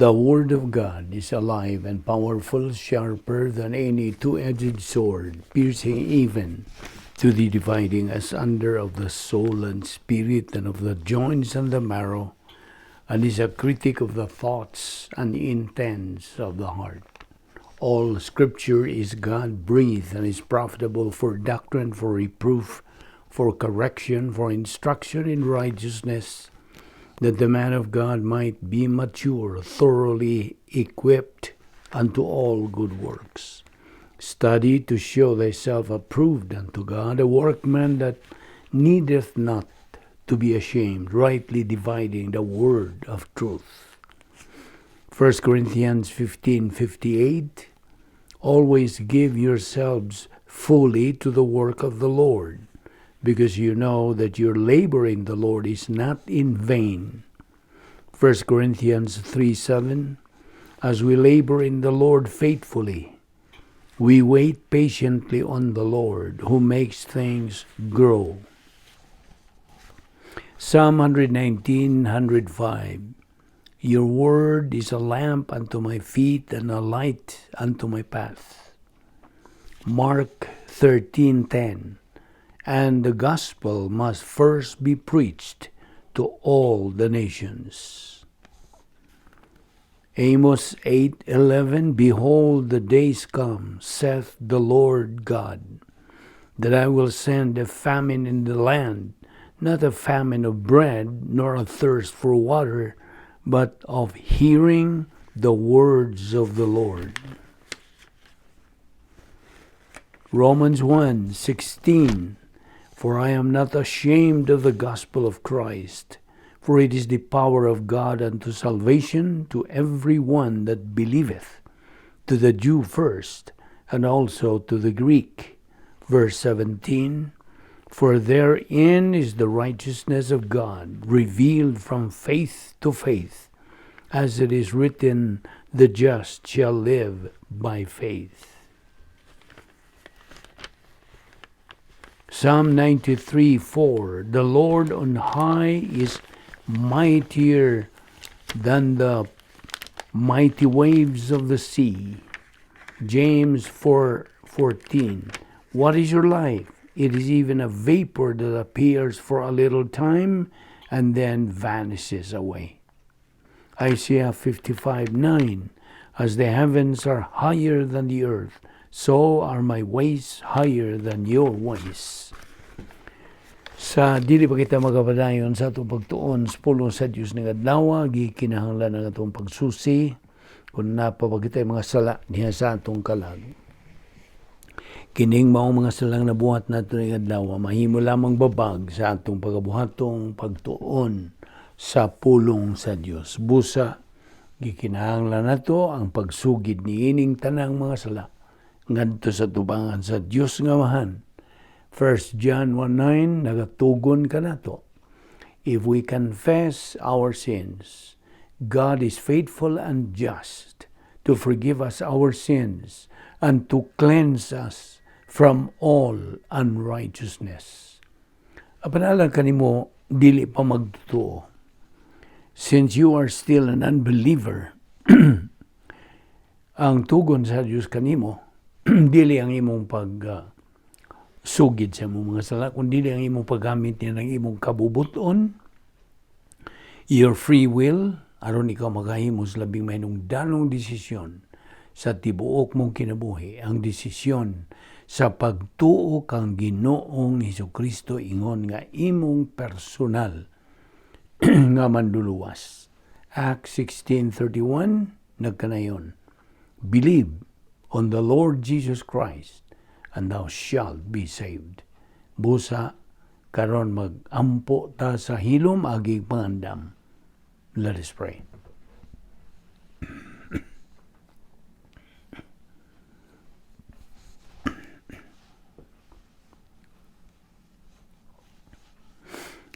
The Word of God is alive and powerful, sharper than any two-edged sword, piercing even to the dividing asunder of the soul and spirit and of the joints and the marrow, and is a critic of the thoughts and intents of the heart. All Scripture is God-breathed and is profitable for doctrine, for reproof, for correction, for instruction in righteousness, that the man of God might be mature, thoroughly equipped unto all good works. Study to show thyself approved unto God, a workman that needeth not to be ashamed, rightly dividing the word of truth. 1 Corinthians 15:58, always give yourselves fully to the work of the Lord, because you know that your labor in the Lord is not in vain. 1 Corinthians 3:7, as we labor in the Lord faithfully, we wait patiently on the Lord, who makes things grow. Psalm 119:105, your word is a lamp unto my feet and a light unto my path. Mark 13:10, and the gospel must first be preached to all the nations. Amos 8:11, behold, the days come, saith the Lord God, that I will send a famine in the land, not a famine of bread, nor a thirst for water, but of hearing the words of the Lord. Romans 1:16, for I am not ashamed of the gospel of Christ, for it is the power of God unto salvation to every one that believeth, to the Jew first, and also to the Greek. Verse 17, for therein is the righteousness of God, revealed from faith to faith, as it is written, the just shall live by faith. Psalm 93:4, the Lord on high is mightier than the mighty waves of the sea. James 4:14, what is your life? It is even a vapor that appears for a little time and then vanishes away. Isaiah 55:9, as the heavens are higher than the earth, so are my ways higher than your ways. Sa dili pa kita magapadayon sa atong pagtuon sa pulong sa Dios nga adlaw, gikinahanglan ang atong pagsusi kung napapagitay mga sala niya sa atong kalag. Kining maong mga salang nabuhat nato ng adlaw, mahimo lamang babag sa atong pagabuhatong pagtuon sa pulong sa Dios. Busa gikinahanglan nato ang pagsugid niining tanang mga sala ngadto sa tubangan sa Dios nga Amahan. 1 John 1:9, nagatugon ka nato. If we confess our sins, God is faithful and just to forgive us our sins and to cleanse us from all unrighteousness. Apanalang kanimo dili pa magtutuo. Since you are still an unbeliever, ang tugon sa Dios kanimo dili ang imong sugid sa imong mga sala, kundi ang imong paggamit niya ng imong kabubuton, your free will, aron ikaw magahimo sa labing mahinungdanong desisyon sa tibuok mong kinabuhi, ang desisyon sa pagtuo kang Ginoong Hesukristo ingon nga imong personal nga manluluwas. Acts 16:31, nagkanayon, believe on the Lord Jesus Christ, and thou shalt be saved. Busa, karon mag-ampo ta sa hilom aging pangandam. Let us pray.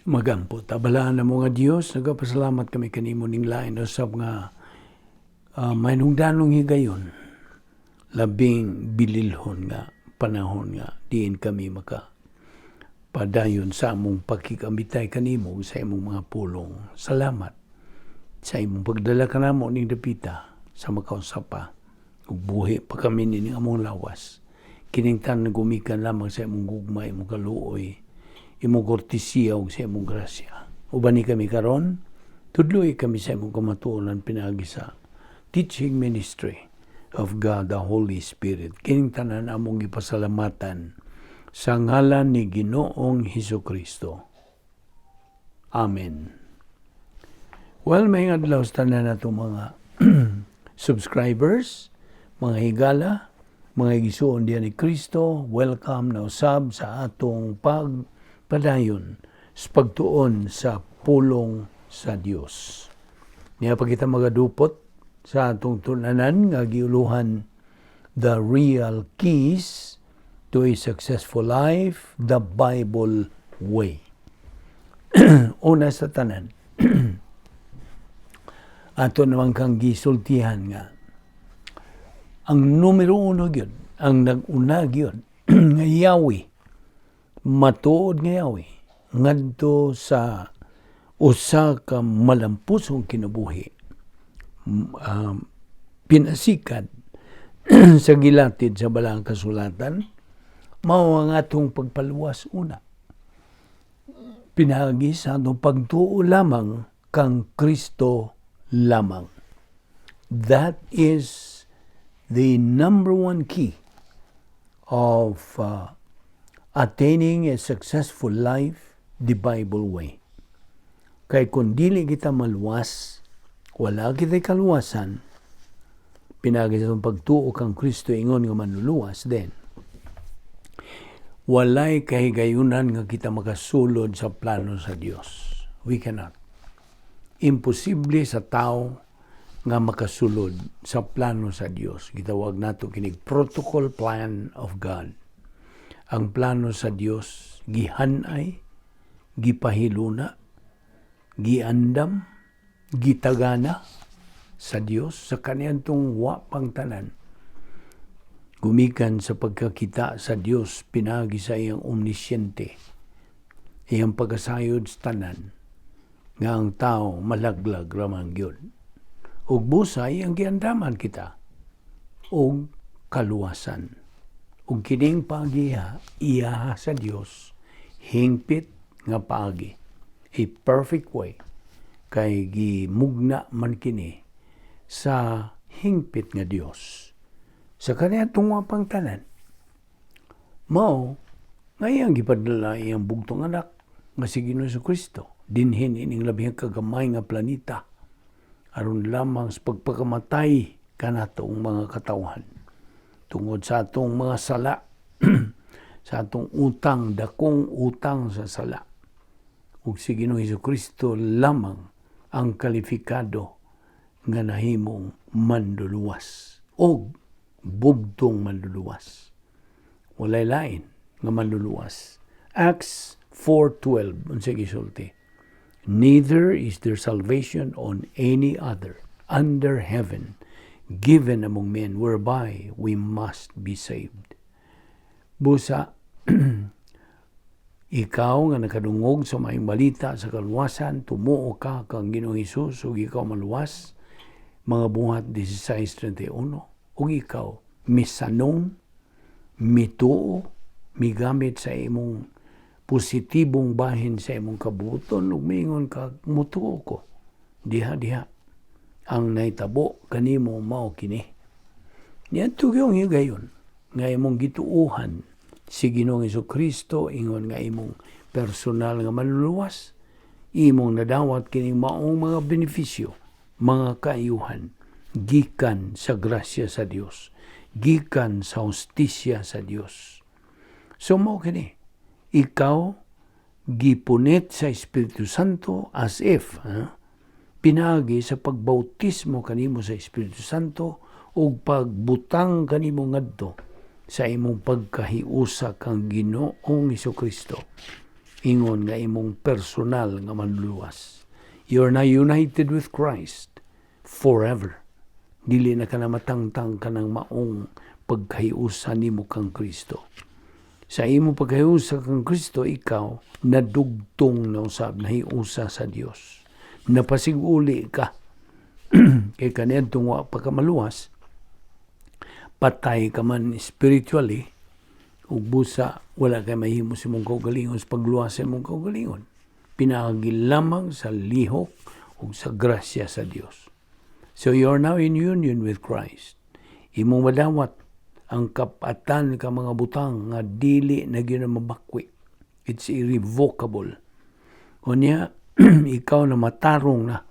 Magampo ta, balaan na mga Diyos, nagapasalamat kami kanimo ning lain usab nga mahinungdanong higayon, labing bililhon nga panahon nga diin kami padayon sa among pakikambitay kanimo sa imong mga pulong. Salamat sa imong pagdala ka namo ning dapita sa makausapa ug buhi pa kami nining among lawas. Kining tanan gumikan lamang sa imong gugma, imong kaluoy, imong kortesiya ug sa imong grasya. Uban ni kami karon, tudloy kami sa imong kamatuonan pinaagi sa teaching ministry of God the Holy Spirit. Kining tanan among gipasalamatan sa ngalan ni Ginoong Hesukristo. Amen. Well, may adlaw sa tanan natong mga subscribers, mga higala, mga igisuon diyan ni Kristo, welcome na usab sa atong pagpadayon sa pagtuon sa pulong sa Dios. Niya pa kita magadupot sa atong tunanan nga giuluhan The Real Keys to a Successful Life, the Bible Way. Una sa tanan, ato naman kang gisultihan nga ang numero uno gyud, ang nag-una gyud nga Yahweh, matuod nga Yahweh ngadto sa usa ka malampusong kinabuhi, pinasikad sa gilatid sa balang kasulatan, mao ang atong pagpaluwas una. Pinagi sa atong pagtuo lamang kang Kristo lamang. That is the number one key of attaining a successful life, the Bible way. Kay kung dili kita maluwas, wala kita kaluwasan, pinagi sa pagtuo kang Kristo ingon nga manluluwas, then walay kahigayunan nga kita makasulod sa plano sa Dios. We cannot. Imposible sa tao nga makasulod sa plano sa Dios. Gitawag nato kining protocol plan of God. Ang plano sa Dios gihanay, gipahiluna, giandam, gitagana sa Dios sa kaniyang wa pang tanan. Gumikan sa pagkakita sa Dios pinagi sa iyang omnisyente, iyang pagkasayod sa tanan, nga ang tao malaglag ramang gyud. Ug busay ang giandaman kita ug kaluwasan. Ug kining pagiha iyaha sa Dios hingpit nga paagi, a perfect way, kay gimugna man kini sa hingpit nga Dios sa kaniya tungwa pang tanan. Mao ngayang gipadala iyang bugtong anak nga si Ginoong Jesucristo dinhin ining labing kagamay nga planeta aron lamang sa pagpakamatay kanatong mga katawan tungod sa atong mga sala, sa atong utang, dakong utang sa sala. Ug si Ginoong Jesucristo lamang ang kalifikado nga nahimong manluluwas og bugtong manluluwas. Walay lain nga manluluwas. Acts 4:12 unsa gisulti? Neither is there salvation on any other under heaven given among men whereby we must be saved. Busa, ikaw nga nakadungog sa maayong balita sa kaluwasan, tumuo ka kang Ginoong Hesus ug ikaw maluwas, mga buhat 16:31, ug ikaw misanong, mituo, migamit sa imong positibong bahin sa imong kabuton ug mingon ka mutuo ko diha ang naitabo kanimo mao kini. Niya tugyong higayon nga imong gituuhan si Ginoong Jesucristo ingon nga imong personal nga manluluwas, imong nadawat kining maong mga benepisyo, mga kaayuhan gikan sa grasya sa Dios, gikan sa hustisya sa Dios. So mao kini, ikaw gipunit sa Espiritu Santo as if pinagi sa pagbautismo kanimo sa Espiritu Santo ug pagbutang kanimo ngadto sa imong pagkahiusa kang Ginoong Jesucristo ingon nga imong personal nga manluluwas. You're now united with Christ forever. Dili na ka na matangtang ka ng maong pagkahiusa nimo kang Kristo. Sa imo pagkahiusa kang Kristo, ikaw nadugtong na usab, nahiusa sa Dios. Napasiguli ka Kay kaniyadtong wa pa ka maluwas, patay ka man spiritually, ug busa wala kay mahimo si mong kaugalingon sa pagluwas sa mong kaugalingon. Pinaagi lamang sa lihok ug sa grasya sa Dios. So you are now in union with Christ. Imong madawat ang kapatan ka mga butang nga dili na gyud mabakwi. It's irrevocable. Unya ikaw na matarong na,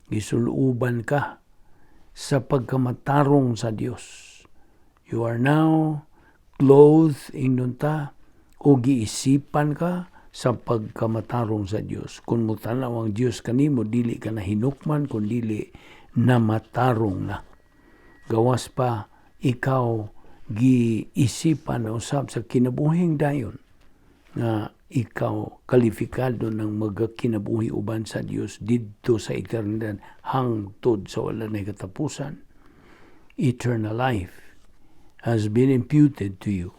gisuluban ka sa pagkamatarong sa Dios. You are now clothed ingnon ta o giisipan ka sa pagkamatarong sa Dios. Kung mutanaw ang Dios kanimo, dili ka na hinukman, kung dili na matarong na. Gawas pa ikaw giisipan na usab sa kinabuhing dayon nga ikaw kalifikado ng magkinabuhi uban sa Dios didto sa eternidad hangtod sa wala na katapusan. Eternal life has been imputed to you.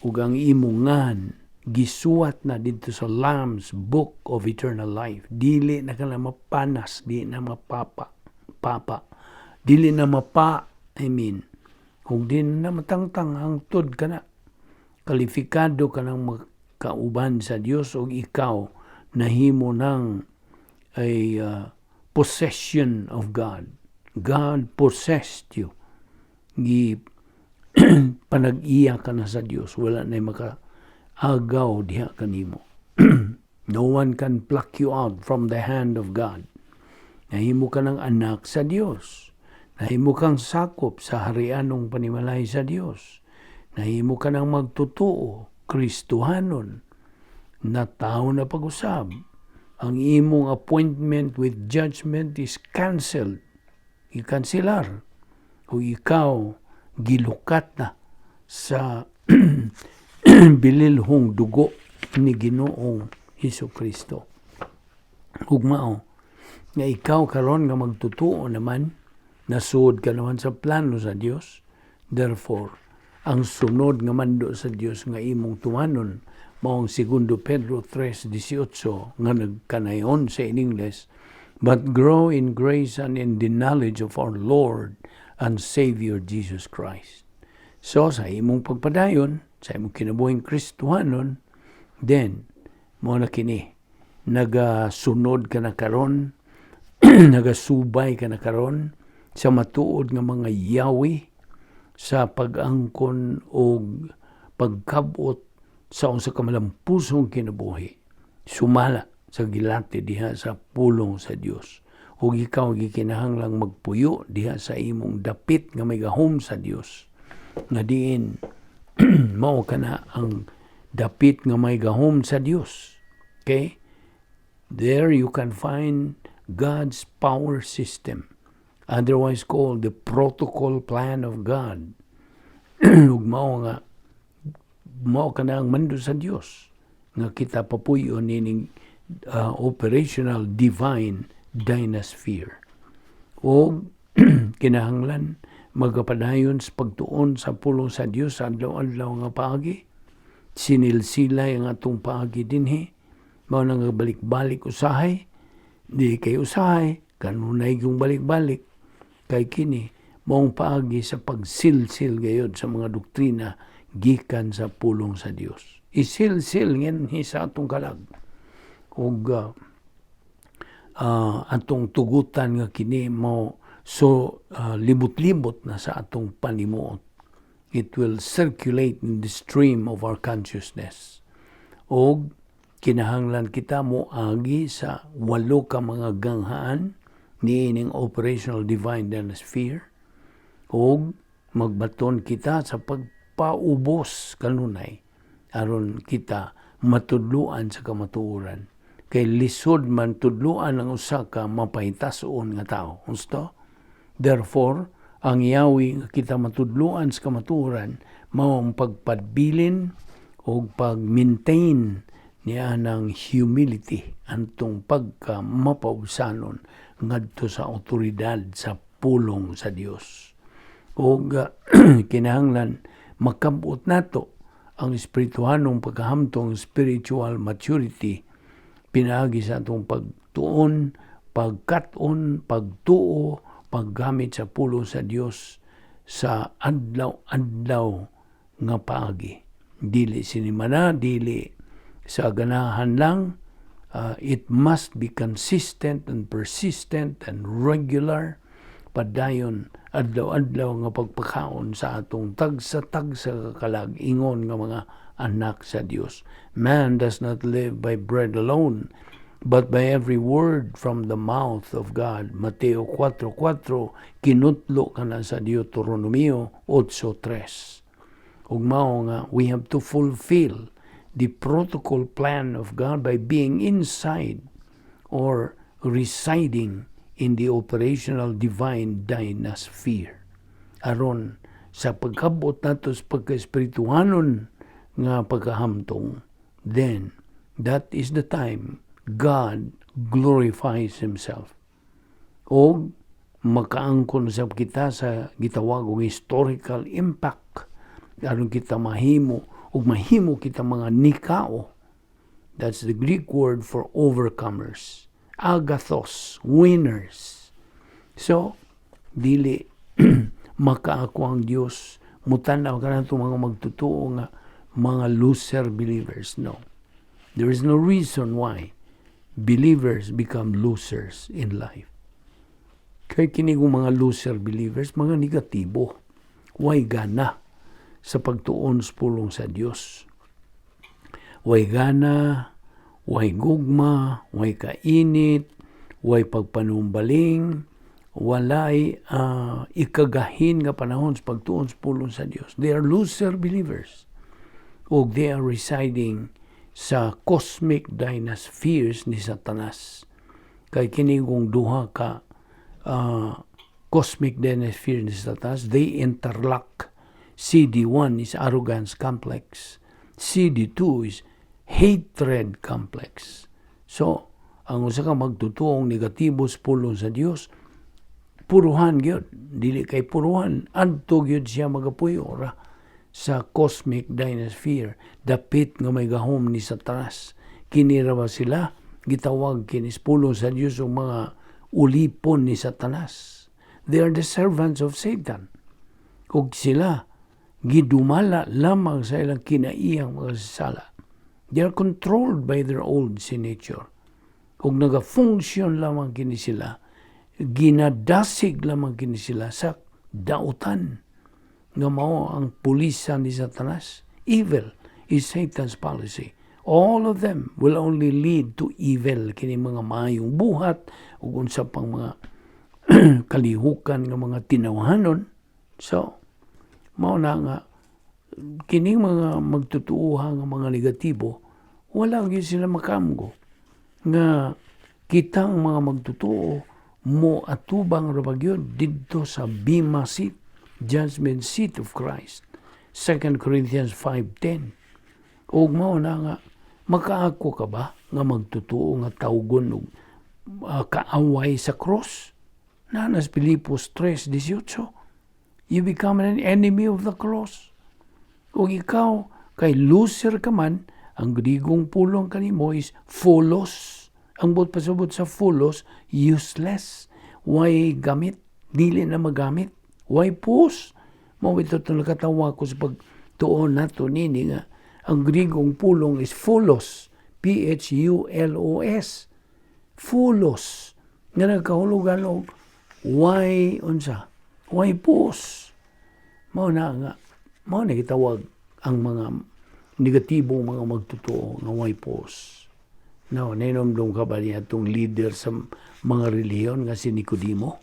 Ug ang imong ngan gisuwat na dito sa Lamb's Book of Eternal Life. Dili na ka na mapanas, dili na dili na kung di na matangtang hangtod ka na. Kalifikado ka ng magkauban sa Dios o ikaw nahimo ng possession of God. God possessed you. Panag-iya ka na sa Dios. Wala na maka-agaw diha kanimo. No one can pluck you out from the hand of God. Nahimo ka ng anak sa Dios. Nahimo kang sakop sa harianong panimalay sa Dios. Nahimo ka ng magtutuo, Kristohanon, na tao na pag-usab. Ang imong appointment with judgment is cancelled. Ikansilar. O ikaw, gilukat na sa bililhong dugo ni Ginoong Hesukristo. Ugmao, nga ikaw karon nga magtutuo naman, nasud ka naman sa plano sa Dios. Therefore, ang sunod nga mando sa Dios nga imong tumanon maong 2 Pedro 3:18 nga nagkanayon sa in English, but grow in grace and in the knowledge of our Lord and Savior Jesus Christ. So sa imong pagpadayon, sa imong kinabuhing Kristohanon, then mo na kini nagasunod ka na karon, nagasubay ka na karon sa matuod nga mga yawi, sa pag-angkon o pagkabot sa unsa ka malampusong kinabuhi. Sumala sa gilati diha sa pulong sa Dios. Ug ikaw gikinahanglang magpuyo diha sa imong dapit nga may gahom sa Dios. Nga diin mao kana ang dapit nga may gahom sa Dios. Okay? There you can find God's power system, otherwise called the protocol plan of God. Ug mao ka na ang mando sa Dios nga kita papuyo nining operational divine dynasphere. O kinahanglan magapadayon sa pagtuon sa pulong sa Dios sa adlaw-adlaw nga paagi. Sinilsilay ang atong paagi dinhi. Mao nang balik-balik usahay. Di kay usahay, kanunay yung balik-balik. Kay kini, maong paagi sa pagsilsil gayod sa mga doktrina gikan sa pulong sa Dios. Isilsil ngin sa atong kalag. Ug atong tugutan nga kini mo libot-libot na sa atong panimuot. It will circulate in the stream of our consciousness. O kinahanglan kita mo agi sa 8 ka mga ganghaan niining operational divine dynasphere. O magbaton kita sa pagpaubos kanunay aron kita matudluan sa kamatuoran. Kay lisod man tudluan ang usa ka mapahitason nga tao. Unsto? Therefore, ang yawi nga kita matudluan sa kamatuoran mao ang pagpadbilin o pag-maintain niya ng humility antong pagka mapausanon ngadto sa otoridad sa pulong sa Dios. O kinahanglan makabot nato ang espirituhanong pagkahamtong spiritual maturity pinaagi sa atong pagtuon, pagkat-on, pagtuo, paggamit sa pulong sa Dios sa adlaw-adlaw nga paagi. Dili sinimana, dili sa ganahan lang. It must be consistent and persistent and regular. Padayon adlaw-adlaw nga pagpakaon sa atong tagsa-tagsa kalag-ingon nga mga anak sa Dios. Man does not live by bread alone, but by every word from the mouth of God. Mateo 4:4, kinutlo ka na sa Deuteronomio 8:3. Ug mao nga, we have to fulfill the protocol plan of God by being inside or residing in the operational divine dynasphere. Aron sa pagkabot nato sa pagka-espirituhanon nga pagkahamtong, then that is the time God glorifies Himself. O makaangkon sa kita sa gitawag og historical impact aron kita mahimo kita mga nikao. That's the Greek word for overcomers. Agathos, winners. So, dili makaako ang Dios. Mutanaw ka na itong mga magtutuo nga mga loser believers. No. There is no reason why believers become losers in life. Kaya kini mga loser believers, mga negatibo. Way gana sa pagtuon sa pulong sa Dios. Way gana, way gugma, way kainit, way pagpanumbaling, walay ikagahin nga panahon sa pagtuon sa pulong sa Dios. They are loser believers. O they are residing sa cosmic dynaspheres ni Satanas. Kay kini kung duha ka cosmic dynasphere ni Satanas, they interlock. CD1 is arrogance complex. CD2 is hatred complex. So, ang usa ka magtutuong negatibo sa pulong sa Dios, puruhan gyud, dili kay puruhan, adto gyud siya magapuyo ra sa cosmic dynasphere, dapit nga may gahom ni Satanas. Kini ra ba sila gitawag kini sa pulong sa Dios og mga ulipon ni Satanas. They are the servants of Satan. Ug sila gidumala lamang sa ilang kinaiyang mga sala. They are controlled by their old sin nature. Kung naga-function lamang kini sila, ginadasig lamang kini sila sa dautan. Nga mao ang pulisan ni Satanas. Evil is Satan's policy. All of them will only lead to evil. Kini mga maayong buhat o unsa pang mga kalihukan nga mga tinawhanon. So, mao na nga, kining mga magtutuuha nga mga negatibo, wala gyud sila makamgo. Nga kitang mga magtutuo, mo atubang ra gyud didto sa Bema Seat, Judgment Seat of Christ. 2 Corinthians 5:10. Og mao na nga, makaako ka ba nga magtutuo nga tawgon og kaaway sa cross? Nanas Filipos 3:18. You become an enemy of the cross. Kung ikaw, kay loser ka man, ang grigong pulong kanimo is phulos. Ang pasabot sa phulos, useless. Why gamit? Dili na magamit. Why pus? Mao ito nakatawa ko sa pagtuon nato nini nga ang grigong pulong is phulos. Phulos. Phulos. Nga nagkahulugan og why unsa? Why pus? Mao na gitawag ang mga negatibong mga magtutuo nga why pus. Now, nainomdom ka ba niya itong leader sa mga reliyon nga si Nicodemo?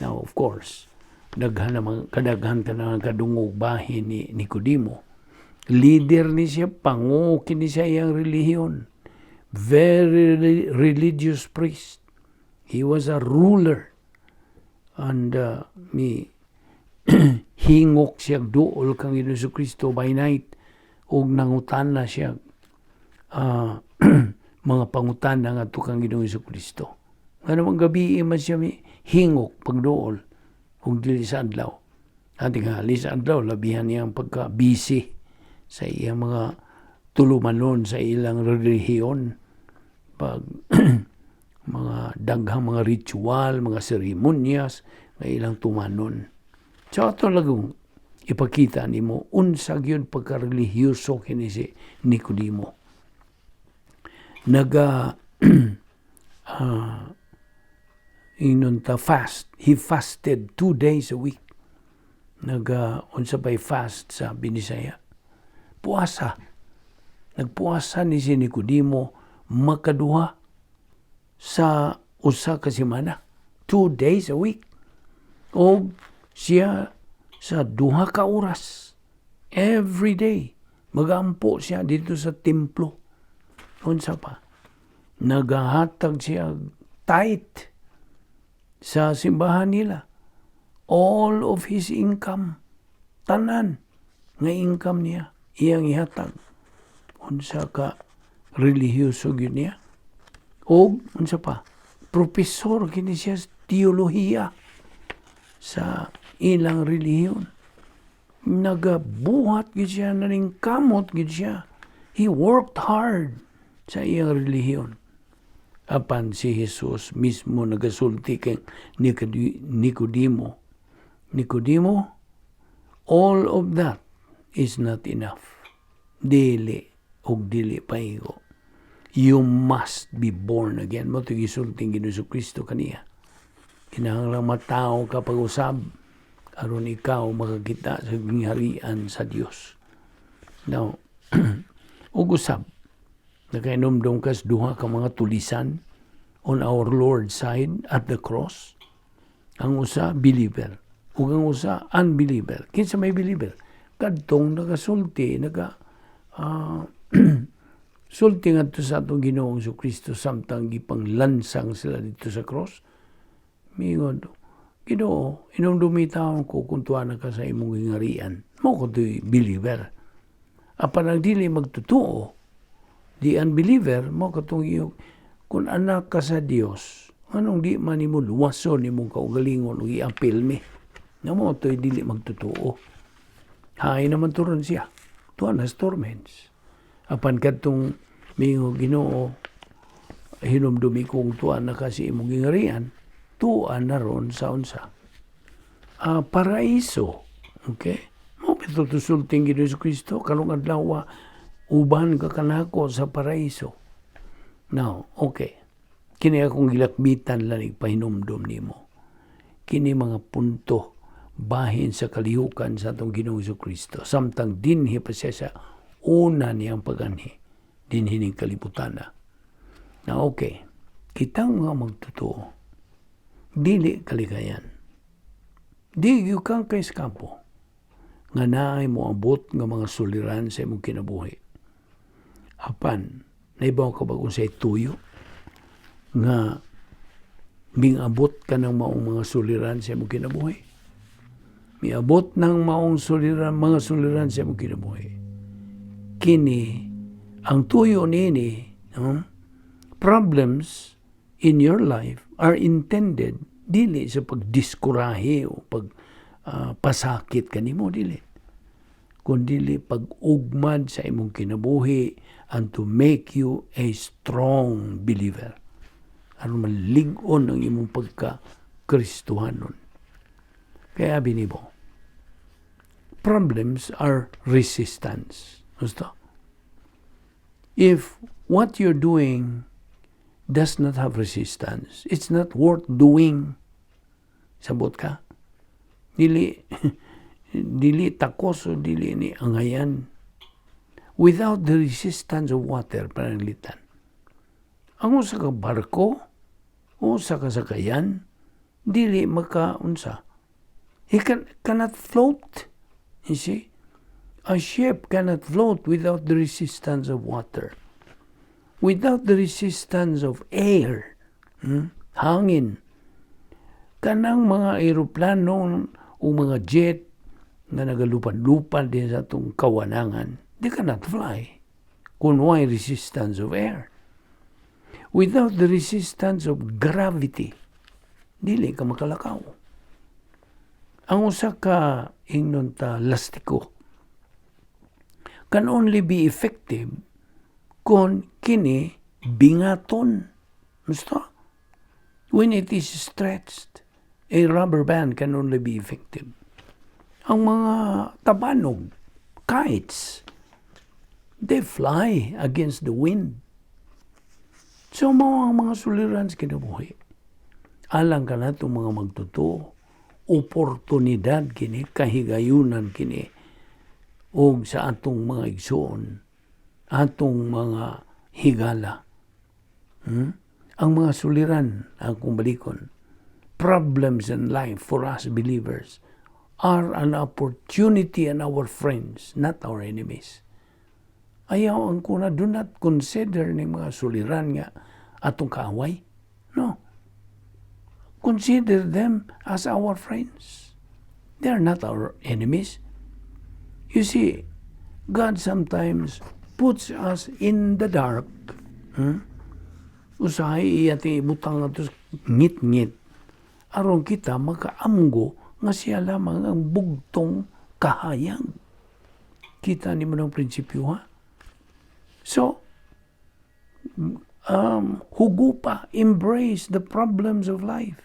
Now, of course, kadaghan ka na kadungog bahin ni Nicodemo. Leader ni siya, pangu kini siya iyang reliyon. Very religious priest. He was a ruler. And hingok siya duol kang Hesus Kristo by night ug nangutan na siya mga pangutan nga to kang Hesus Kristo. Nga namang gabi man siya hingok pagduol ug dili sa adlaw. At tingali sa adlaw labihan niya ang pagka-busy sa iyang mga tulumanon sa ilang relihiyon. Pag mga daghang mga ritual, mga seremonyas nga ilang tumanon. So ato lagong ipakita nimo unsa gyud pagka-relihiyoso kini si Nicodemo. Fast. He fasted 2 days a week. Unsa bay fast sa Binisaya? Puasa. Nagpuasa ni si Nicodemo makaduha sa usa ka semana. 2 days a week. O siya sa 2 ka oras. Every day. Magampo siya dito sa templo. Unsa pa? Nagahatag siya tithe sa simbahan nila. All of his income. Tanan nga income niya. Iyang ihatag. Unsa ka relihiyoso gyud niya. O unsa pa? Profesor kini siya teolohiya sa ilang relihiyon. Nagabuhat gyud siya, naningkamot gyud siya. He worked hard sa iyang relihiyon. Apan si Jesus mismo nagasulti kay Nicodemo. Nicodemo, all of that is not enough. Dili paigo. You must be born again. Mo ito gisulting Ginoong Kristo kaniya. Kinahanglang matao ka pag-usab aron ikaw makakita sa gingharian sa Dios. Now, ug-usab nakainomdom kas duha ka mga tulisan on our Lord's side at the cross. Ang usa believer, ug ang usa unbeliever. Kinsa may believer? Kadtong nagasulti, sulti ngadto sa atong Ginoong Kristo samtang gipanglansang sila dito sa cross. Mingon, Ginoo, inumdumi taon ko kung tuwa ka sa imong gingharian. Mo ko to'y believer. Apan ang dili magtutuo, di unbeliever, mo ko itong iyong, kung anak ka sa Dios, anong di man mo luwason imong kaugalingon o i-apil mi. Na mo to'y dili magtutuo. Hain naman turon siya. Tuwan has torments. Apan katong mingo Ginoo, hinumdumi kong tuwa na kasi imong gingharian, tuan na ron sa unsa. Paraiso. Okay? Mo pito tusulting Ginoong Kristo kalong adlaw uban ka kanako sa paraiso. Now, okay. Kini akong gilakbitan lang ipahinumdom nimo. Kini mga punto bahin sa kalihukan sa atong Ginoong Kristo. Samtang dinhi pa siya sa una niyang paganhi. Dinhi ning kalibutan na. Now, okay. Kitang mga magtotoo. Dili kalikayan. Di yu kang kay skampo. Nga naay mo abot nga mga suliran sa imong kinabuhi. Apan, naibaw ka ba kung sa'y tuyo? Nga mingabot ka ng maong mga suliran sa imong kinabuhi. Miabot ng maong suliran, mga suliran sa imong kinabuhi. Kini, ang tuyo nini, problems in your life are intended dili sa pagdiskurahe o pasakit kanimo dili, kundi pag-ugmad sa imong kinabuhi and to make you a strong believer aron malig-on ang imong pagka-Kristohanon. Kaya binibo, problems are resistance. Gusto? If what you're doing does not have resistance, it's not worth doing. Sabot ka? Dili takos o dili ni angayan. Without the resistance of water, pananglitan. Ang usa ka barko, usa ka sakayan, dili makaunsa. He cannot float. You see? A ship cannot float without the resistance of water. Without the resistance of air, hangin, kanang mga aeroplano o mga jet na nagalupad-lupad din sa itong kawanangan, they cannot fly kung may resistance of air. Without the resistance of gravity, dili ka makalakaw. Ang usa ka ingnon ta lastiko can only be effective kung kini bingaton. Gusto? When it is stretched, a rubber band can only be effective. Ang mga tabanog, kites, they fly against the wind. So, mga suliran sa kinabuhi. Alang ka na itong mga magtotoo. Oportunidad kini, kahigayunan kini, o sa atong mga igsoon, atong mga higala. Ang mga suliran, akong balikon, problems in life for us believers are an opportunity and our friends, not our enemies. Ayaw ang kuna, do not consider ng mga suliran nga atong kaaway. No. Consider them as our friends. They are not our enemies. You see, God sometimes puts us in the dark. Usahay iyati ibutang atos ngit-ngit. Aron kita makaamgo nga siya lamang ang bugtong kahayag. Kita ni mo ng prinsipyo, ha? So, hugupa, embrace the problems of life.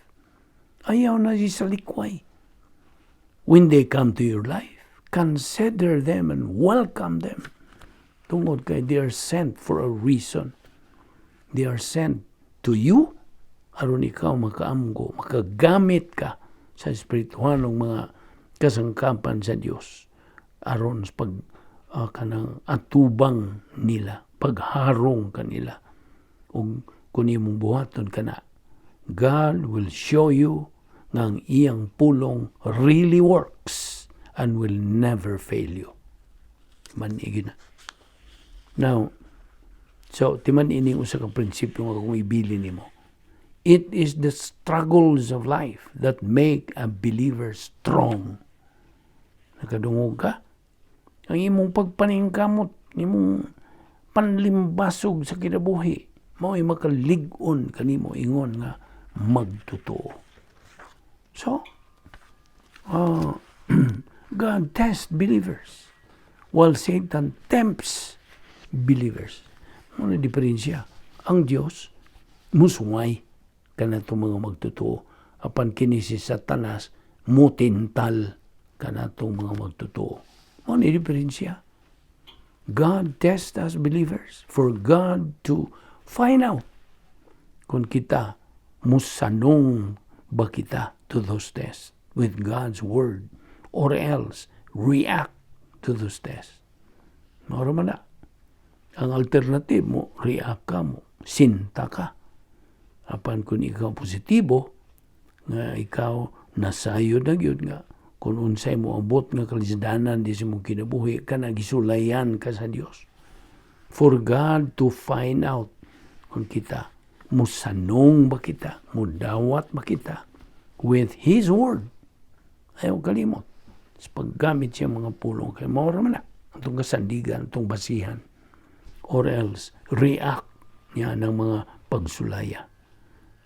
Ayaw na sa likway. When they come to your life, consider them and welcome them. Tungod kay they are sent for a reason. They are sent to you aron ikaw makaamgo, makagamit ka sa espirituhanong mga kasangkapan sa Dios aron sa pag kanang atubang nila, pagharong kanila. Ug kun imong buhaton kana, God will show you nga ang iyang pulong really works and will never fail you. Manigin na. Now, so, timan ining usa ka prinsipyo nga kung ibili nimo. It is the struggles of life that make a believer strong. Nakadungog ka? Ang imong pagpaningkamot, imong panlimbasog sa kinabuhi, mao'y makalig-on kanimo ingon nga magtotoo. So, God tests believers while Satan tempts believers. Ano diferensya? Ang Diyos musway kanato mga magtotoo. Apan kini si Satanas mutintal kanato mga magtotoo. Ano diferensya? God tests us believers for God to find out kung kita musanong ba kita to those tests with God's word or else react to those tests. Maura man na. Ang alternative mo, react ka mo, sinta ka. Apan kung ikaw positibo, nga ikaw nasayod na yun nga, kung unsay mo abot nga kalisdanan di sa mong kinabuhi, ka nagisulayan ka sa Dios. For God to find out kung kita, musanong ba kita, mudawat ba kita, with His Word. Ayaw kalimot. Sa paggamit siya mga pulong, kaya maura man na, itong kasandigan, itong basihan, or else react niya ng mga pagsulaya.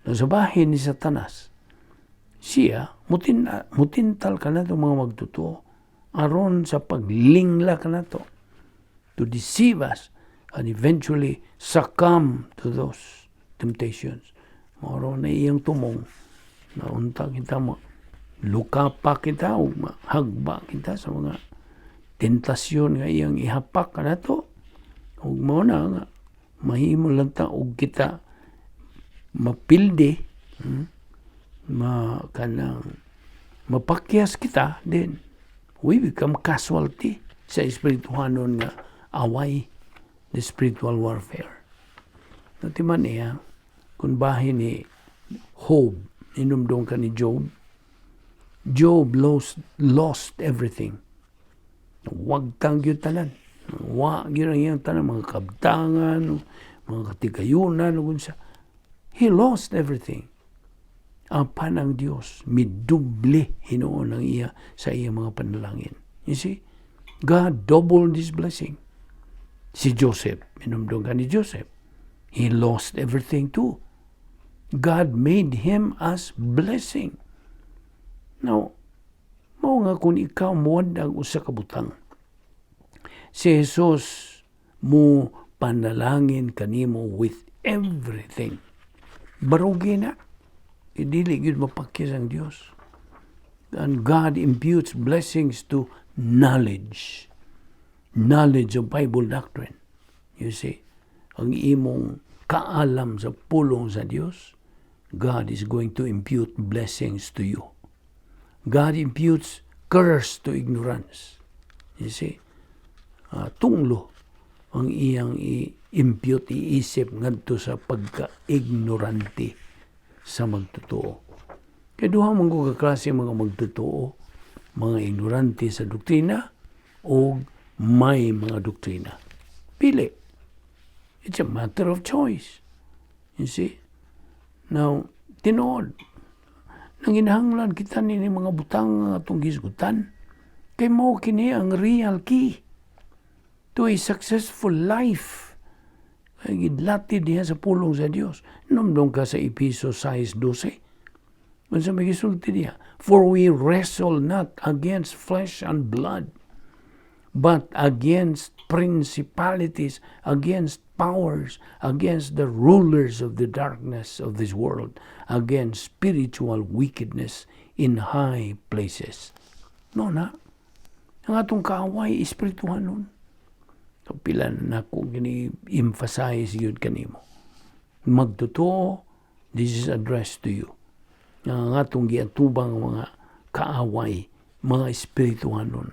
Sa bahin ni Satanas, siya, mutintal ka na itong mga magtotoo, aron sa paglingla ka na to deceive us, and eventually succumb to those temptations. Maroon na iyang tumong, naunta kita mo, lukapa kita, o hagba kita sa mga tentasyon nga iyang ihapak ka na to. Ug mo na nga, mahimo lang ta og kita mapildi, mapakyas kita, then we become casualty sa espirituhanon nga away, the spiritual warfare. Natiman niya, kung bahin ni Job, inumdong ka ni Job, Job lost everything. Wag tangyot tanan. Wag yun ang iyang tanan, mga kabtangan, mga katigayunan, he lost everything. Apan ang Diyos, miduble hinoon ang iya sa iyang mga panalangin. You see, God doubled His blessing. Si Joseph, inumdong ka ni Joseph, he lost everything too. God made him as blessing. Now, mao nga kung ikaw muwad ang usa ka butang, si Jesus mo panalangin kanimo with everything. Barugi na. dili gyud mapakyas ang Dios. And God imputes blessings to knowledge. Knowledge of Bible doctrine. You see, ang imong kaalam sa pulong sa Dios, God is going to impute blessings to you. God imputes curse to ignorance. You see, tunglo ang iyang i-impute, iisip ngadto sa pagka-ignorante sa magtotoo. Kaya duha man ko kaklase mga magtotoo, mga ignorante sa doktrina o may mga doktrina. Pili. It's a matter of choice. You see? Now, tinuod, nanginahanglan kita nini mga butang atong gisgutan, kay mao kini ang real key to a successful life. Ay gidlatid diha sa pulong sa Dios. Numdong ka sa Efesos 6:12. Unsa may gisulti diha? For we wrestle not against flesh and blood, but against principalities, against powers, against the rulers of the darkness of this world, against spiritual wickedness in high places. No na. Ang atong kaaway, espirituhan nun. Kapila na ako gini-emphasize yun kanimo. Magtotoo, this is addressed to you. Ang atong giatubang mga kaaway, mga espirituhan nun.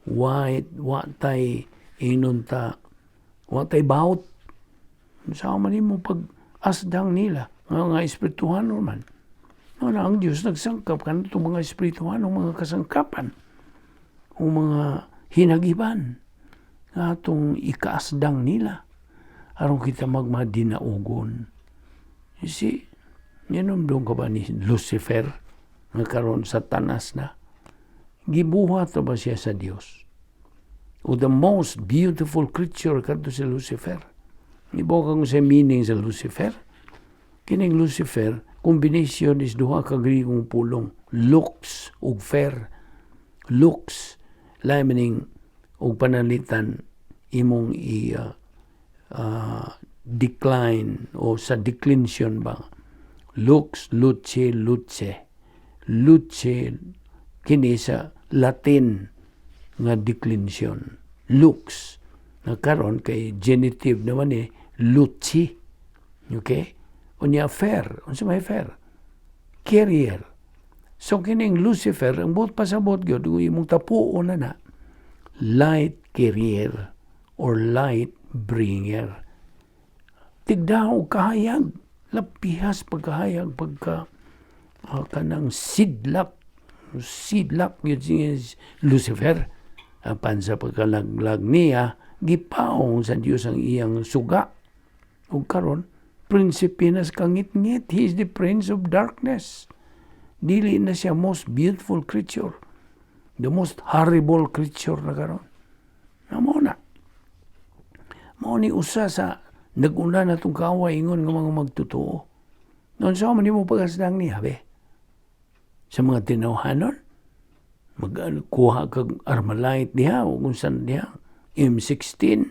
Watay inunta, watay baut. Sa man mo pag-asdang nila, mga espirituhan nun man. Ang Diyos nagsangkap ka nito mga espirituhan, mga kasangkapan, o mga hinagiban, atong ikaasdang nila, aron kita magmadinaugon. You see, yanong ka ba ni Lucifer, nga karon Satanas na, gibuhat ba siya sa Dios? O the most beautiful creature kadto si Lucifer. Ibo kang sa meaning sa Lucifer. Kining Lucifer, combination is duha ka Grigong pulong, lux ug fair. Lux, meaning ug panalitan imong decline o sa declination ba. Lux, luce, luce. Luce, kini sa Latin nga declination. Lux, na karon kay genitive naman luci. Okay? Unya fair. Unsa may fair? Carrier. So kining Lucifer, ang buot pasabot gyud imong tapuon na light carrier or light bringer. Tigdaw kahayag, lapihas pagkahayag pagka kanang sidlak yun si Lucifer. Apan sa pagkalaglag niya, gipaong sa Diyos ang iyang suga. O karon, prinsipe na sa kangit-ngit. He is the prince of darkness. Dili na siya most beautiful creature. The most horrible creature na karon. Mao ni usa sa nag-una na itong kaaway ingon ng mga magtotoo. Noon sa man mo pag-asdang niya, sa mga tinawhanon, magkuha kag Armalite diha o kung saan diha, M16,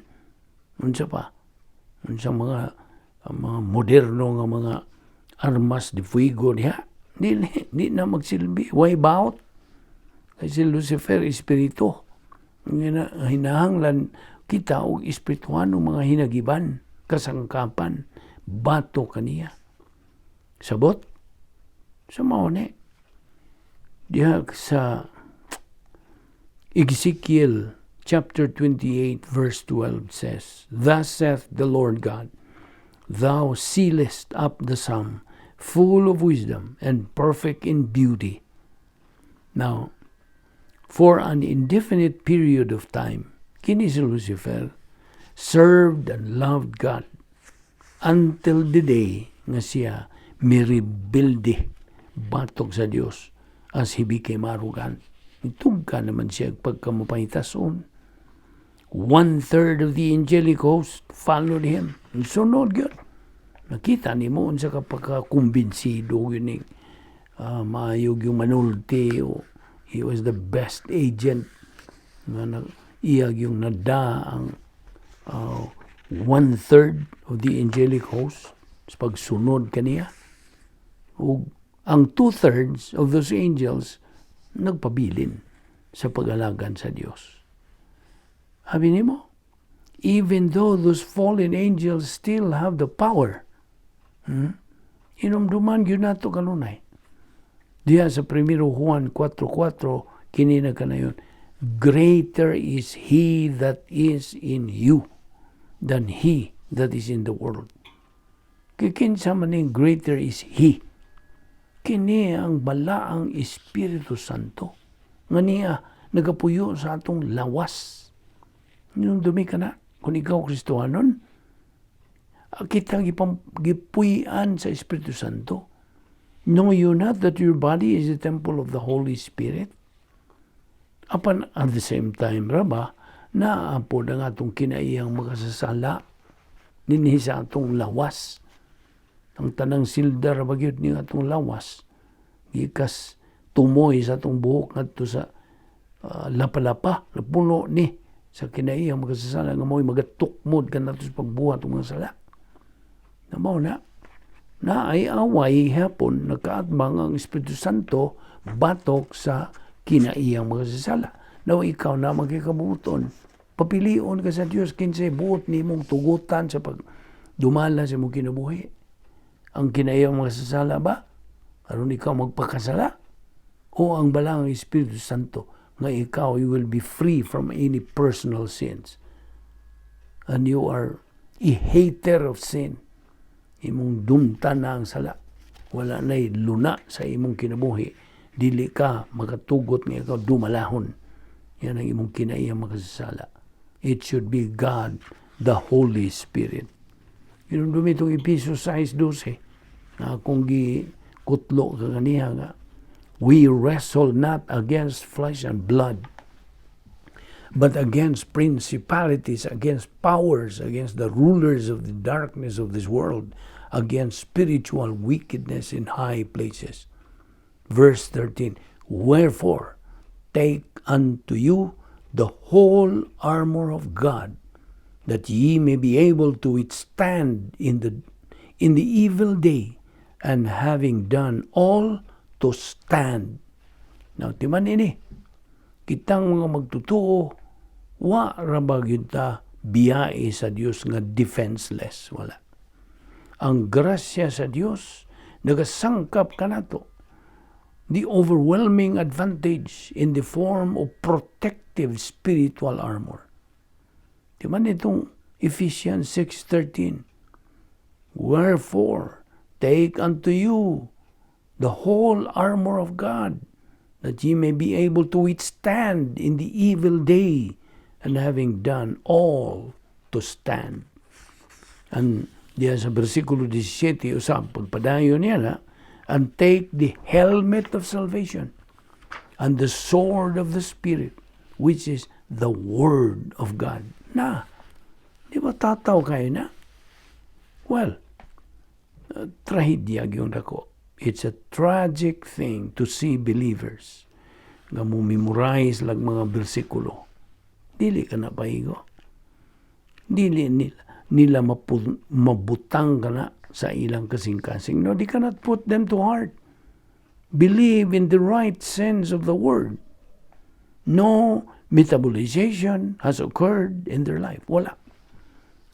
unsa pa, unsa mga moderno nga mga armas de fuego diha, di na magsilbi, wipe out. Kasi Lucifer, espiritu, hinahanglan kita og espirituhan ng mga hinagiban, kasangkapan, bato kaniya. Sabot, sa maone, diha sa Ezekiel chapter 28 verse 12 says, Thus saith the Lord God, Thou sealest up the sum, full of wisdom and perfect in beauty. Now, for an indefinite period of time, kini si Lucifer served and loved God until the day nga siya miribilde batok sa Dios as he became arrogant. Itugka naman siya pagkamapahitason. 1/3 of the angelic host followed him. Sunod yun. Nakita ni mo unsa ka pagkakumbinsido yun maayog yung manulti o he was the best agent nga iyag yung nada ang 1/3 of the angelic host sa pagsunod kaniya. ug ang 2/3 of those angels nagpabilin sa pag-alagan sa Dios. Sabi nimo, even though those fallen angels still have the power, inumduman yun nato kanunay. Diya sa 1 Juan 4:4, kini na kanayon, greater is He that is in you than he that is in the world. Kikinsa man ning greater is He. Kini ang balaang Espiritu Santo. Nga niya, nagapuyo sa atong lawas. Yung dumi ka na, kung ikaw Kristohanon, kita gipuyan sa Espiritu Santo. Know you not that your body is the temple of the Holy Spirit? Apan at the same time, raba, naapod ang atong kinaiyang makasasala ninhi sa atong lawas. Ang tanang sildar bagyod ni atong lawas, gikas tumoy sa atong buhok ngadto sa lapalapa, napuno ni sa kinaiyang makasasala nga mo'y magatukmod ka nato sa pagbuhat ng mga sala. Namaw na ay away hapon nagkaatbang ang Espiritu Santo batok sa kinaiyang makasasala. Now ikaw na magkikabuton, papilion ka sa Dios kinsay buot ni mong tugutan sa pagdumala sa mong kinabuhi. Ang kinaiyang makasasala ba? Aron ikaw magpakasala? O ang balang Espiritu Santo nga ikaw, you will be free from any personal sins. And you are a hater of sin. Imong dumtan na ang sala. Wala na'y luna sa imong kinabuhi. Dili ka makatugot nga ikaw dumalahon. Yan ang imong kinaiyang makasasala. It should be God, the Holy Spirit. Yun dumitong Ephesians 6:12. Na kung gikutlo ka ganiha nga, we wrestle not against flesh and blood, but against principalities, against powers, against the rulers of the darkness of this world, against spiritual wickedness in high places. Verse 13, wherefore, take unto you the whole armor of God, that ye may be able to withstand in the evil day, and having done all, to stand. Now, timan ini, kitang mga magtutuo, wa rabag yun ta biyae sa Dios nga defenseless. Wala. Ang grasya sa Dios, nagasangkap ka na to. The overwhelming advantage in the form of protective spiritual armor. Timan itong Ephesians 6:13. Wherefore, take unto you the whole armor of God, that ye may be able to withstand in the evil day, and having done all, to stand. And diya sa versikulo 17, usap, pagpadayon niya na, and take the helmet of salvation, and the sword of the Spirit, which is the Word of God. Na, di ba tataw kayo na? Well, trahedya gyud ako. It's a tragic thing to see believers nga mo-memorize lag mga bersikulo. Dili ka na paigo. Dili nila mabutang ka na sa ilang kasing-kasing. No, they cannot put them to heart. Believe in the right sense of the word. No metabolization has occurred in their life. Wala.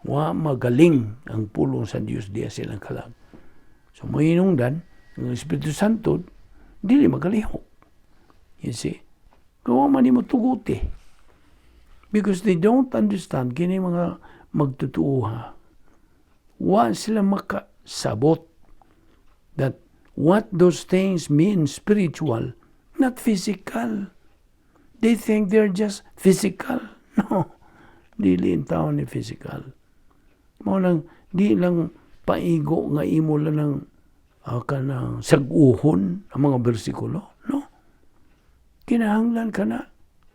Magaling ang pulong sa Diyos diya silang kalag. So, may inungdan, ang Espiritu Santo, dili magalihok. You see? Gawa man mo tuguti. Because they don't understand, kini mga magtutuuha. Wa sila makasabot that what those things mean spiritual, not physical. They think they're just physical. No. Dili in tao ni physical. Mao lang, di lang paigo nga imo lang ng kanang saguhon ang mga bersikulo. No. Kinahanglan ka na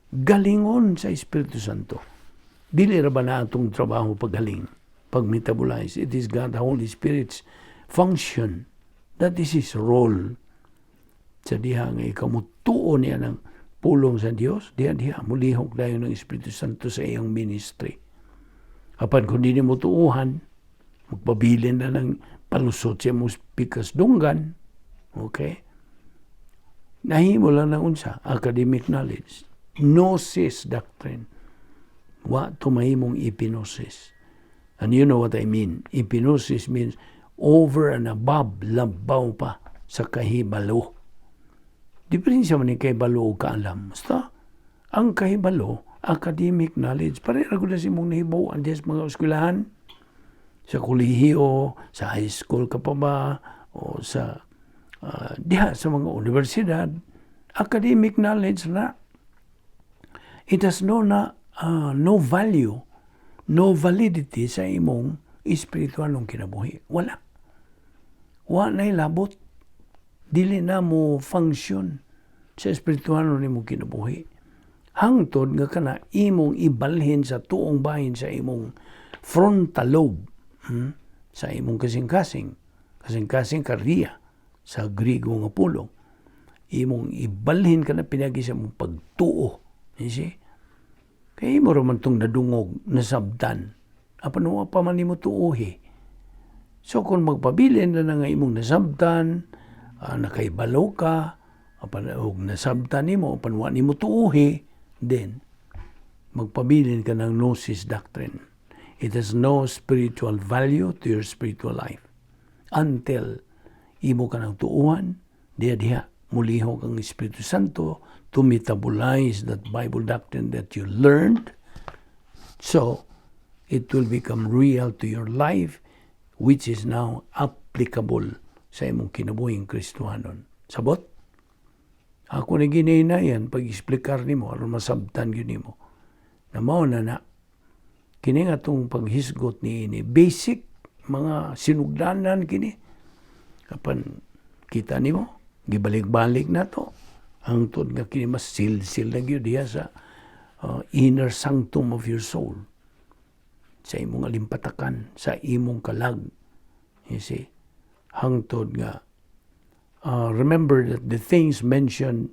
galingon sa Espiritu Santo. Dili ra ba na atong trabaho paggaling, pag-metabolize? It is God, the Holy Spirit's function. That is His role. Sa diha nga ikaw mutuo niya ng pulong sa Dios, diha mulihok dayo ng Espiritu Santo sa iyang ministry. Apan kung di mo tuuhan, magpabilin na ng palusot siya mong pikas dunggan, Okay? Nahimo lang na unsa, academic knowledge. Gnosis doctrine. Wa to mahimong ipinosis. And you know what I mean? Ipinosis means over and above, labaw pa sa kahibalo. Diferensya man ni kahibalo o kaalam. Basta, ang kahibalo, academic knowledge, pareha ko na si mong nahibaw sa mga eskwelahan, sa kolehiyo, sa high school ka pa ba, o sa diha sa mga universidad, academic knowledge na. It has no value, no validity sa imong espiritual ng kinabuhi. Wala. Wa na'y labot. Dili na mo function sa espiritual ng imong kinabuhi. Hangtod nga kana imong ibalhin sa tuong bahin sa imong frontal lobe, sa imong kasing-kasing kardiya sa Griego nga pulong. Imong ibalhin ka na pinagi sa imong pagtuo. You see? Kaya mo raman itong nadungog, nasabdan. Apan mo pa man mo tuuhi. So kung magpabilin na nga imong nasabdan, nakaibalo ka, apan nasabdan nimo, apan wa nimo tuuhi, then magpabilin ka ng gnosis doctrine. It has no spiritual value to your spiritual life until imo ka ng tuuhan, diha mulihok ang Espiritu Santo to metabolize that Bible doctrine that you learned, so it will become real to your life, which is now applicable sa imong kinabuhing Kristohanon. Sabot? Ako na ginahinayan pag-explikar nimo aron masabtan gyud nimo. Na mao na kini nga tong paghisgot ni basic mga sinugdanan kini. Kapan kita nimo gibalik-balik na to. Ang tod nga kini mas silsil na gyud diha sa inner sanctum of your soul. Sa imong alimpatakan, sa imong kalag. You see? Hangtod nga remember that the things mentioned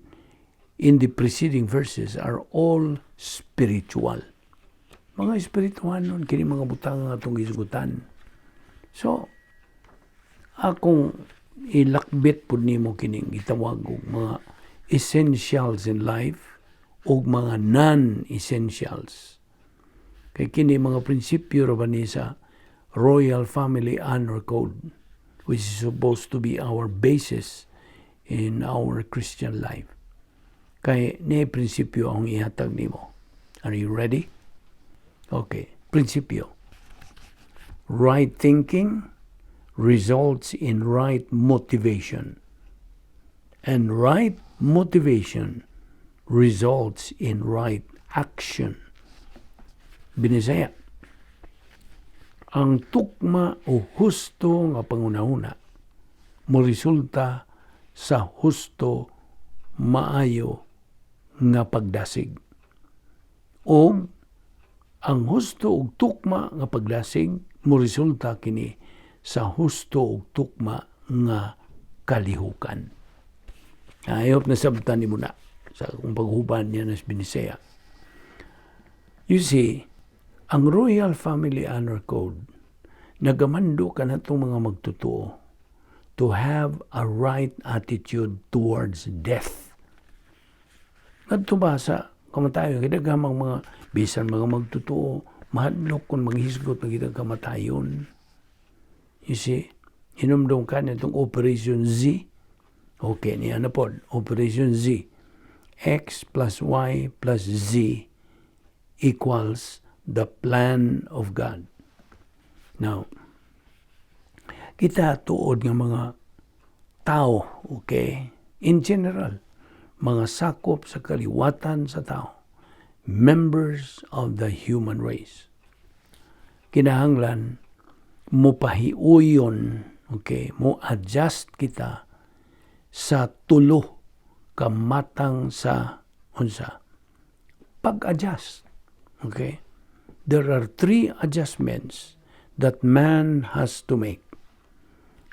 in the preceding verses are all spiritual. Mga espiritual nun, kini mga butang nga itong isgutan. So, akong ilakbit po nimo kining gitawag og mga essentials in life o mga non-essentials. Kay kini mga prinsipyo ra ba ni sa Royal Family Honor Code, which is supposed to be our basis in our Christian life. Kay ni prinsipyo ang ihatag nimo. Are you ready? Okay, prinsipyo. Right thinking results in right motivation. And right motivation results in right action. Binisaya. Ang tukma o husto nga pangunahuna mo resulta sa husto maayo nga pagdasig. O ang husto ug tukma nga pagdasig mo resulta kini sa husto ug tukma nga kalihukan. I hope nasabtan ni mo na sa kung paghuban niya nas Binisaya. You see, ang Royal Family Honor Code, nagamando ka na itong mga magtutuo to have a right attitude towards death. Ngadto ba sa kamatayon, kadagamang mga bisan mga magtutuo, mahadlok kung maghisgot na kitang kamatayon. You see, hinumdong ka na itong Operation Z. Okay, niya na po, Operation Z. X plus Y plus Z equals the plan of God. Now, kita tuod ng mga tao, okay, in general, mga sakop sa kaliwatan sa tao, members of the human race. Kinahanglan, mo pahiuyon, okay, mo adjust kita sa tulo kamatang sa unsa. Pag-adjust. Okay? There are 3 adjustments that man has to make.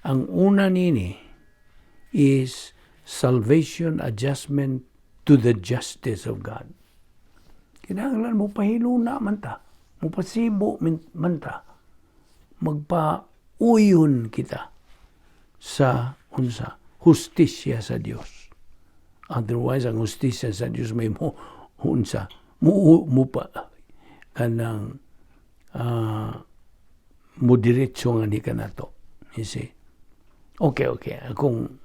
Ang una nini is salvation adjustment to the justice of God. Kinahanglan mo pahiluna man ta. Mo pasibo man ta. Magpa-uyon kita sa unsa hustisya sa Dios. Otherwise, ang hustisya sa Dios may hunsa. Pa kanang diretso nga ni kanato. You see? Okay. Akong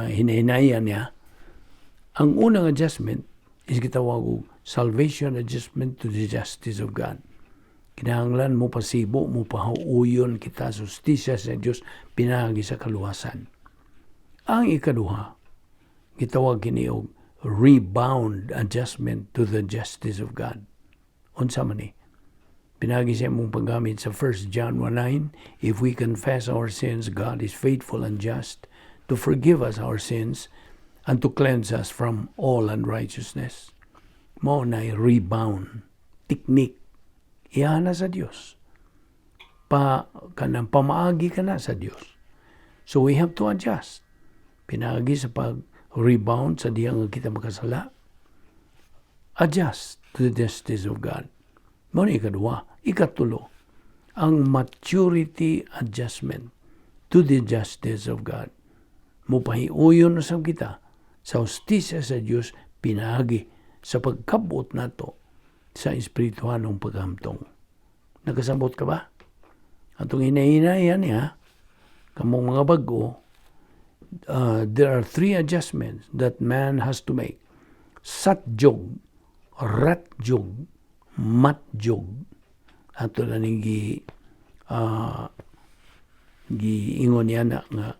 hinahinayan niya, ang unang adjustment is gitawag og salvation adjustment to the justice of God. Kinahanglan mo pasibo, mo pahauyon kita sa justisya sa Dios pinagi sa kaluwasan. Ang ikaduha, gitawag kini og rebound adjustment to the justice of God. Unsa man ni? Pinagi siya mong paggamit sa 1 John 1:9, if we confess our sins, God is faithful and just to forgive us our sins and to cleanse us from all unrighteousness. Mao na rebound technique. Iyan na sa Dios. Kanang pamaagi ka na sa Dios. So we have to adjust. Pinagi sa pag-rebound sa diyang kita makasala. Adjust to the justice of God. Mao ni ikadua. Ikatulo, ang maturity adjustment to the justice of God. Mupahiuyon na sa kita sa justisya sa Dios pinagi sa pagkabot nato sa espirituhanong paghamtong. Nakasabot ka ba? Atong hinahinayan niya, kamong mga bago, there are 3 adjustments that man has to make. Satjog, ratjog, matjog. Ato na ning giingon niya na nga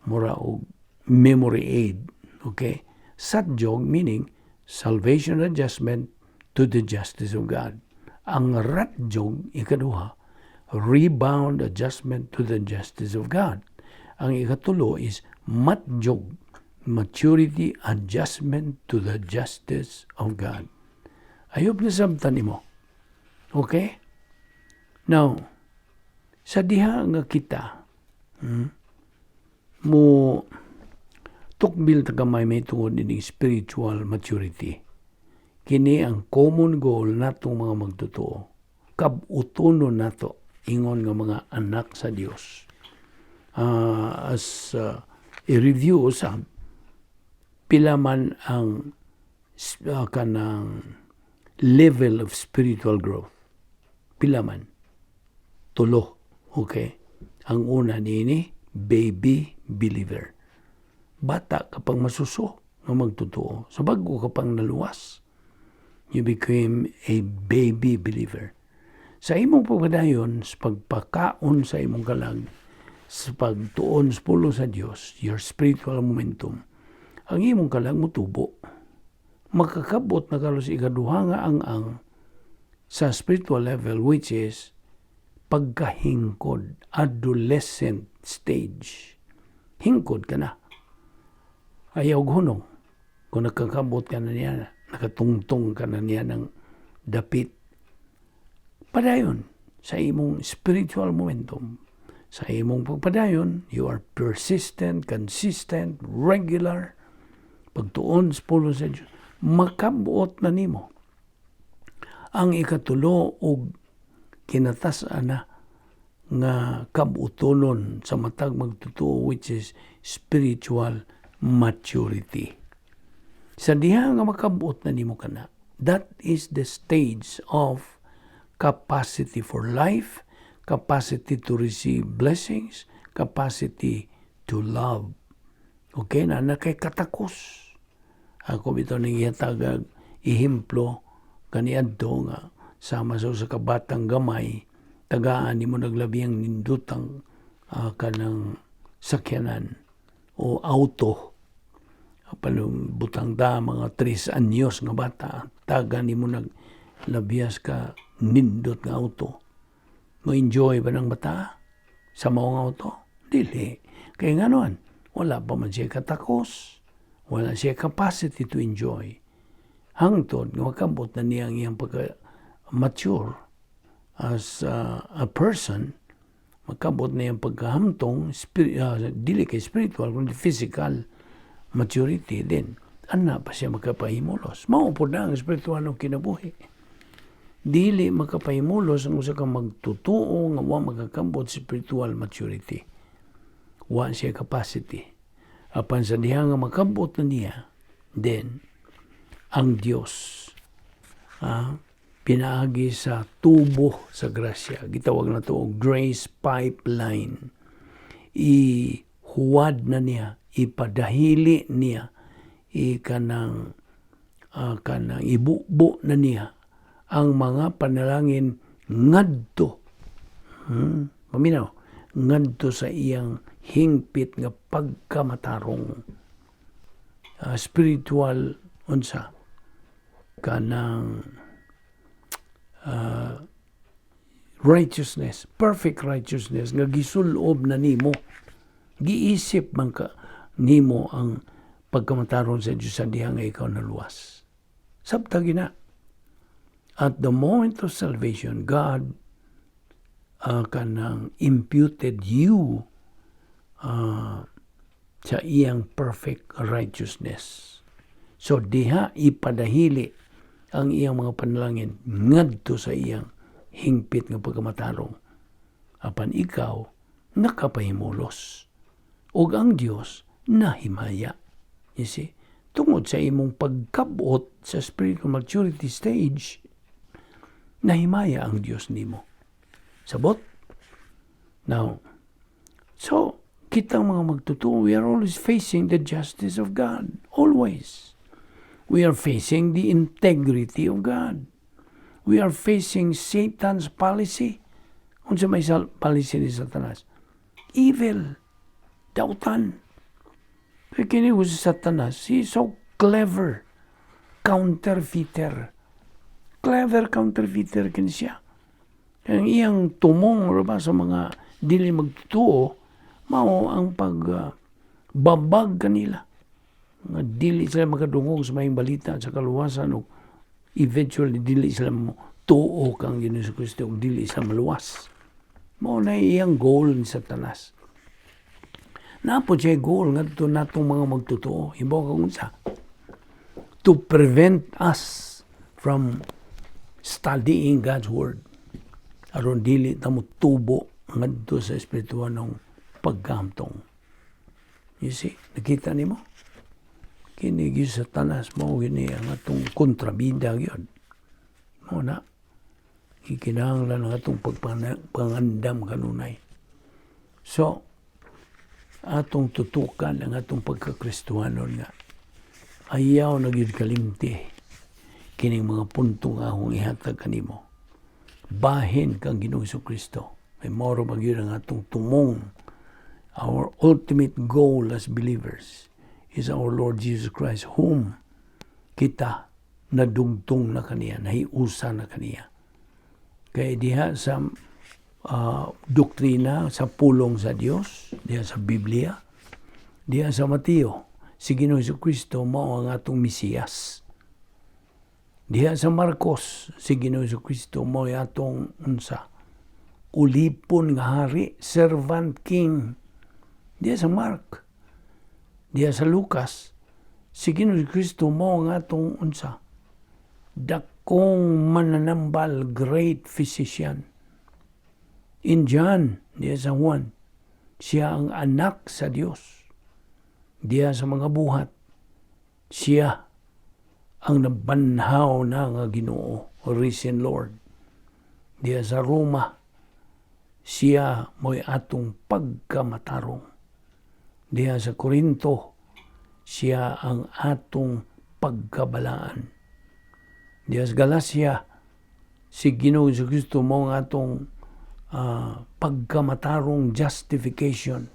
mura og memory aid. Okay? Satjog meaning salvation adjustment to the justice of God. Ang ratjog, ikaduha, rebound adjustment to the justice of God. Ang ikatulo is matjog, maturity adjustment to the justice of God. Ayop na sabtan nimo. Okay? Now, sa diha nga kita, mo tukbil tagamay may tungod ini spiritual maturity. Kini ang common goal natong mga magtotoo. Kabutono nato ingon nga mga anak sa Dios. As i-review usab pila man ang kanang level of spiritual growth. Pila man. Tulo. Okay? Ang una nini, baby believer. Bata kapag masuso nga magtotoo. Sa bago kapag naluwas, you became a baby believer. Sa imong pagpadayon, sa pagpakaon sa imong kalag, sa pagtuon sa pulo sa Dios, your spiritual momentum, ang imong kalag mutubo. Makakabot na kalos ikaduha nga ang sa spiritual level, which is pagkahingkod, adolescent stage. Hingkod ka na. Ayaw hunong. Kung nakakabot ka na niya, nakatungtong ka na niya ng dapit. Padayon sa imong spiritual momentum. Sa imong pagpadayon, you are persistent, consistent, regular. Pagtuon sa pulo sa Diyos, makabuot na nimo. Ang ikatulo og kinatasan na nga kabutonon sa matag magtotoo, which is spiritual maturity. Sa diha nga makabuot na nimo kana, that is the stage of capacity for life, capacity to receive blessings, capacity to love. Okay na kay katakos. Ako bitaw ning ihatagag ihemplo kaniadto nga sama sa kabatang gamay, tagaan nimo naglabihang nindutang kanang sakyanan o auto. Palong butang da mga 3 anyos nga bata, taga nimo naglabihas ka nindot nga auto. Mo enjoy ba ng bata sa mao nga auto? Dili. Kay nganoan, wala pa man siya katakos. Wala siya capacity to enjoy. Hangtod nga makabot na niya ang iyang pagka-mature as a person, makabot na iyang pagkahamtong, dili kay spiritual, kundi physical maturity din. Ana pa siya makapahimulos. Mao po na ang spiritual ng kinabuhi. Dili makapahimulos ang usa ka magtutuo nga wa makakambot spiritual maturity. Wa siya capacity. Apan sa diha nga makabot na niya, then, ang Dios, pinaagi sa tubo sa grasya. Gitawag na to grace pipeline. Ihuwad na niya, ipadahili niya, kanang ibubo na niya ang mga panalangin ngadto. Paminaw, ngadto sa iyang hingpit nga pagkamatarong spiritual unsa kanang righteousness, perfect righteousness nga gisulob na nimo, giisip man ka nimo ang pagkamataron sa Diyos sa diha nga ikaw naluwas. Sabta gina. At the moment of salvation, God kanang imputed you sa iyang perfect righteousness. So diha ipadahili ang iyang mga panalangin ngadto sa iyang hingpit nga pagkamatarong. Apan ikaw nakapahimulos. Ug ang Dios nahimaya. You see? Tungod sa imong pagkabot sa spiritual maturity stage, nahimaya ang Dios nimo. Sabot? Now, so, kitang mga magtutuo, we are always facing the justice of God. Always. We are facing the integrity of God. We are facing Satan's policy. Unsa may policy ni Satanas? Evil. Dautan. Kaya kini ko si Satanas, he is so clever. Counterfeiter. Clever counterfeiter kini siya. Ang iyang tumong sa mga dili magtutuo, mao ang pagbabag kanila. Nga dili sila makadungog sa mayong balita sa kaluwasan o eventually dili sila tuo kang Ginoong Kristo o dili sila maluwas. Mao na iyang goal ni Satanas. Napo siya goal nga ito natong mga magtutuo. Ibaw kang unsa. To prevent us from studying God's Word. Aron dili tamo tubo ngadto sa espiritual ng pagkamtong. You see, nakita nimo? Kini gi Satanas mao gini ang atong kontrabida gyud. Mao na ikinahanglan ang atong pagpangandam kanunay. So, atong tutukan ang atong pagkakristuhanon nga ayaw na gyud kalimti kining mga puntong akong ihatag kanimo. Bahin kang Ginoong Kristo. May moro ba gyud ang atong tumong. Our ultimate goal as believers is our Lord Jesus Christ, whom kita nadugtong na kaniya, nahiusa na kaniya. Kaya diha sa doktrina, sa pulong sa Dios, diha sa Biblia, diha sa Mateo, si Ginoong Kristo mao ang atong Mesiyas. Diha sa Marcos, si Ginoong Kristo mao ang atong ulipon nga hari, servant king. Diha sa Mark, diha sa Lucas, si Ginoong Kristo mao ang atong dakong mananambal, great physician. In John, diha sa Juan, siya ang anak sa Dios. Diha sa mga buhat, siya ang nabanhaw na nga Ginoo, risen Lord. Diha sa Roma, siya mo'y atong pagkamatarong. Diha sa Korinto, siya ang atong pagkabalaan. Diha sa Galacia, si Ginoong Kristo mo ang atong pagkamatarong justification.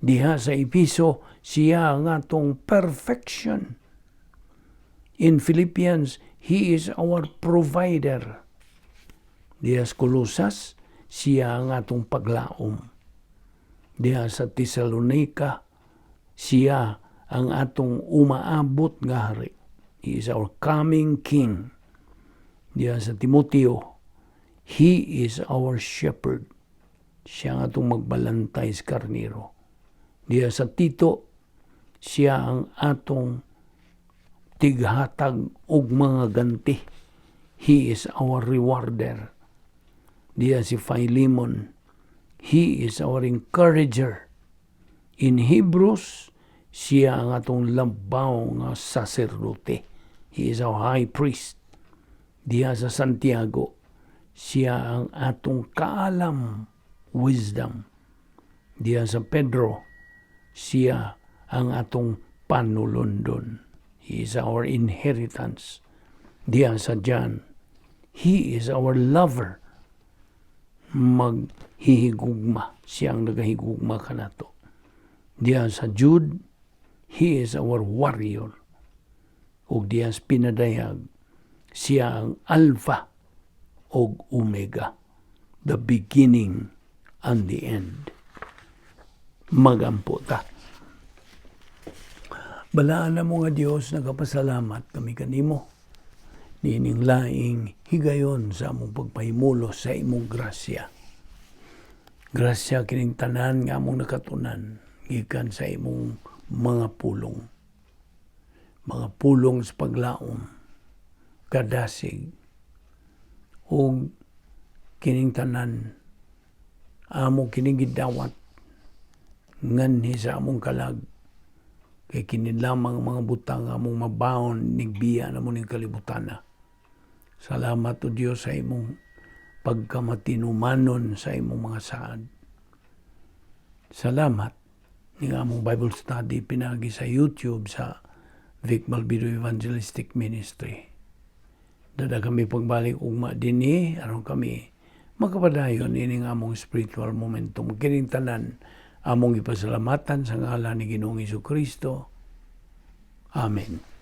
Diha sa Episo, siya ang atong perfection. In Philippians, He is our provider. Diha sa Colosas, siya ang atong paglaom. Diha sa Thessalonica, siya ang atong umaabot nga hari. He is our coming King. Diha sa Timoteo, He is our shepherd. Siya ang atong magbalantay sa karniro. Diha sa Tito, siya ang atong tighatag og mga ganti. He is our rewarder. Diha si Philemon, he is our encourager. In Hebrews, siya ang atong labaw nga saserdote. He is our high priest. Diha sa Santiago, siya ang atong kaalam, wisdom. Diha sa Pedro, siya ang atong panulundon. He is our inheritance. Diha sa John, He is our lover. Maghihigugma. Siya ang nagahigugma kanato. Diha sa Jude, He is our warrior. Ug diha sa pinadayag, siya ang Alpha ug Omega, the beginning and the end. Magampo ta. Balaan na mo nga Dios, nagapasalamat kami kanimo. Nining laing higayon sa among pagpahimulo sa imong grasya. Grasya kining tanan nga among nakatunan gikan sa imong mga pulong. Mga pulong sa paglaom, kadasig, o kining tanan amo kining gidawat nganhi sa among kalag kay kini lamang mga butang among mabaon nigbiya na mo ning kalibutana. Salamat o Dios sa imong pagkamatinumanon sa imong mga saad. Salamat ning among Bible study pinagi sa YouTube sa Vic Balbido Evangelistic Ministry. Dada kami pagbalik ugma dinhi aron kami makapadayon ining among spiritual momentum. Kining tanan among ipasalamatan sa ngalan ni Ginoong Hesukristo. Amen.